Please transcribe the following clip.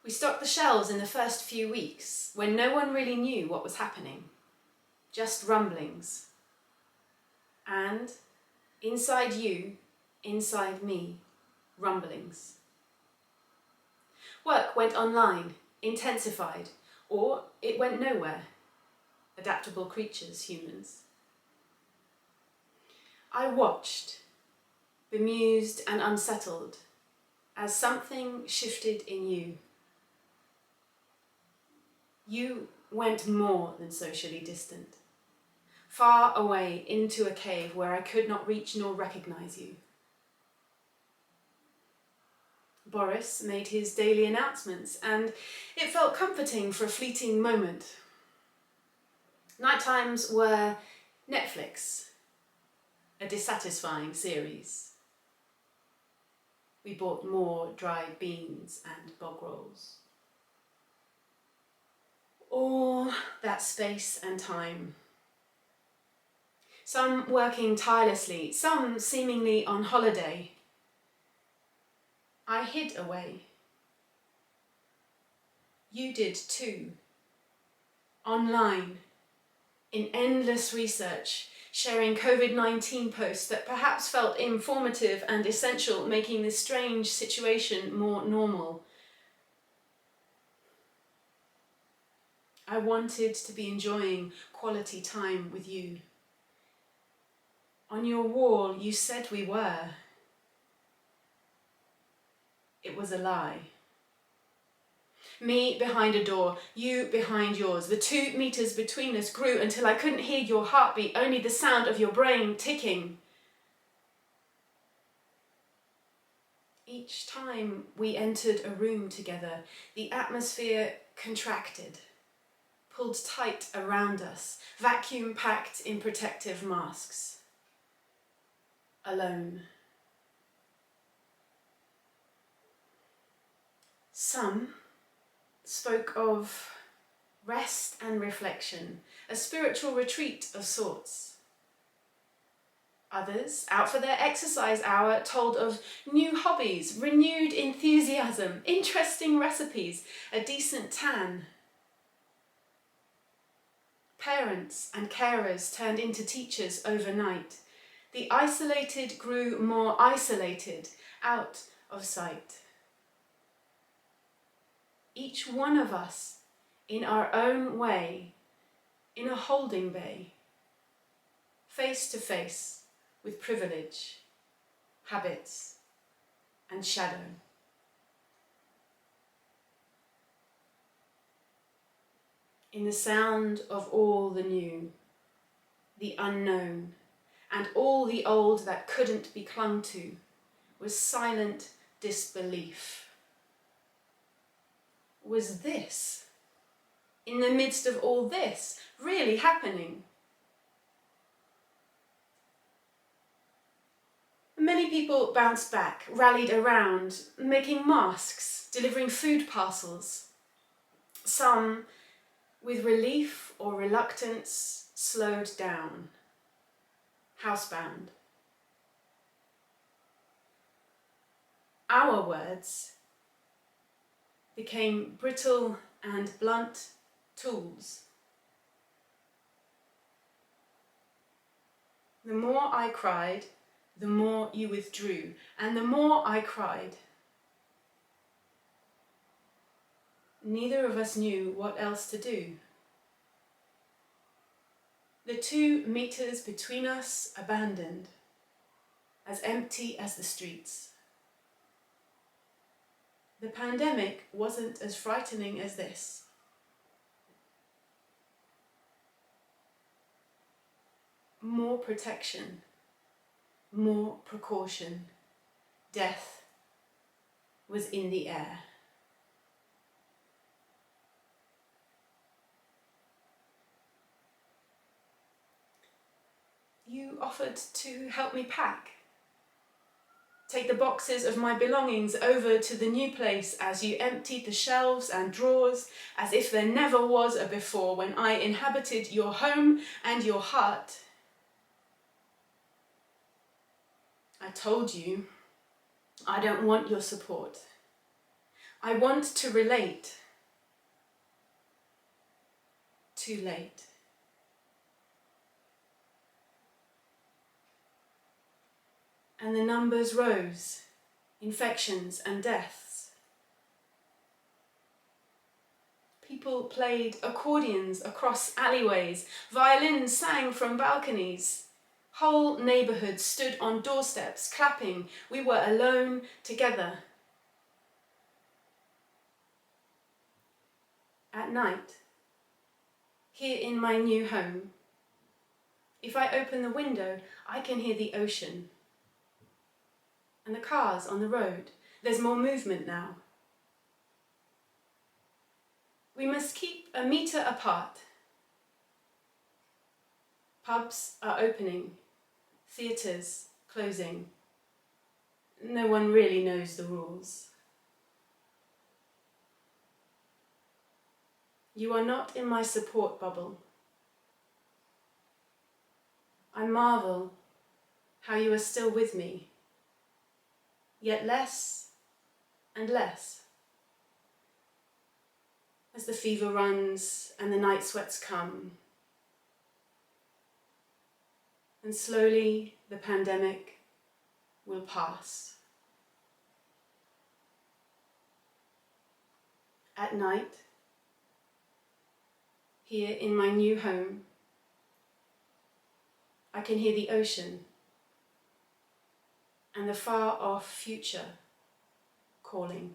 We stocked the shelves in the first few weeks when no one really knew what was happening, just rumblings. And inside you, inside me, rumblings. Work went online, intensified, or it went nowhere. Adaptable creatures, humans. I watched, bemused and unsettled, as something shifted in you. You went more than socially distant, far away into a cave where I could not reach nor recognise you. Boris made his daily announcements, and it felt comforting for a fleeting moment. Nighttimes were Netflix, a dissatisfying series. We bought more dried beans and bog rolls. All that space and time. Some working tirelessly, some seemingly on holiday. I hid away. You did too. Online, in endless research, sharing COVID-19 posts that perhaps felt informative and essential, making this strange situation more normal. I wanted to be enjoying quality time with you. On your wall, you said we were. It was a lie. Me behind a door, you behind yours. The 2 meters between us grew until I couldn't hear your heartbeat, only the sound of your brain ticking. Each time we entered a room together, the atmosphere contracted, pulled tight around us, vacuum-packed in protective masks. Alone. Some spoke of rest and reflection, a spiritual retreat of sorts. Others, out for their exercise hour, told of new hobbies, renewed enthusiasm, interesting recipes, a decent tan. Parents and carers turned into teachers overnight. The isolated grew more isolated, out of sight. Each one of us, in our own way, in a holding bay, face to face with privilege, habits, and shadow. In the sound of all the new, the unknown, and all the old that couldn't be clung to, was silent disbelief. Was this, in the midst of all this, really happening? Many people bounced back, rallied around, making masks, delivering food parcels. Some, with relief or reluctance, slowed down, housebound. Our words became brittle and blunt tools. The more I cried, the more you withdrew, and the more I cried. Neither of us knew what else to do. The 2 meters between us abandoned, as empty as the streets. The pandemic wasn't as frightening as this. More protection, more precaution. Death was in the air. You offered to help me pack. Take the boxes of my belongings over to the new place as you emptied the shelves and drawers as if there never was a before when I inhabited your home and your heart. I told you, I don't want your support. I want to relate. Too late. And the numbers rose, infections and deaths. People played accordions across alleyways, violins sang from balconies. Whole neighbourhoods stood on doorsteps, clapping. We were alone, together. At night, here in my new home, if I open the window, I can hear the ocean. And the cars on the road. There's more movement now. We must keep a metre apart. Pubs are opening, theatres closing. No one really knows the rules. You are not in my support bubble. I marvel how you are still with me, yet less and less. As the fever runs and the night sweats come, and slowly the pandemic will pass. At night, here in my new home, I can hear the ocean and the far-off future calling.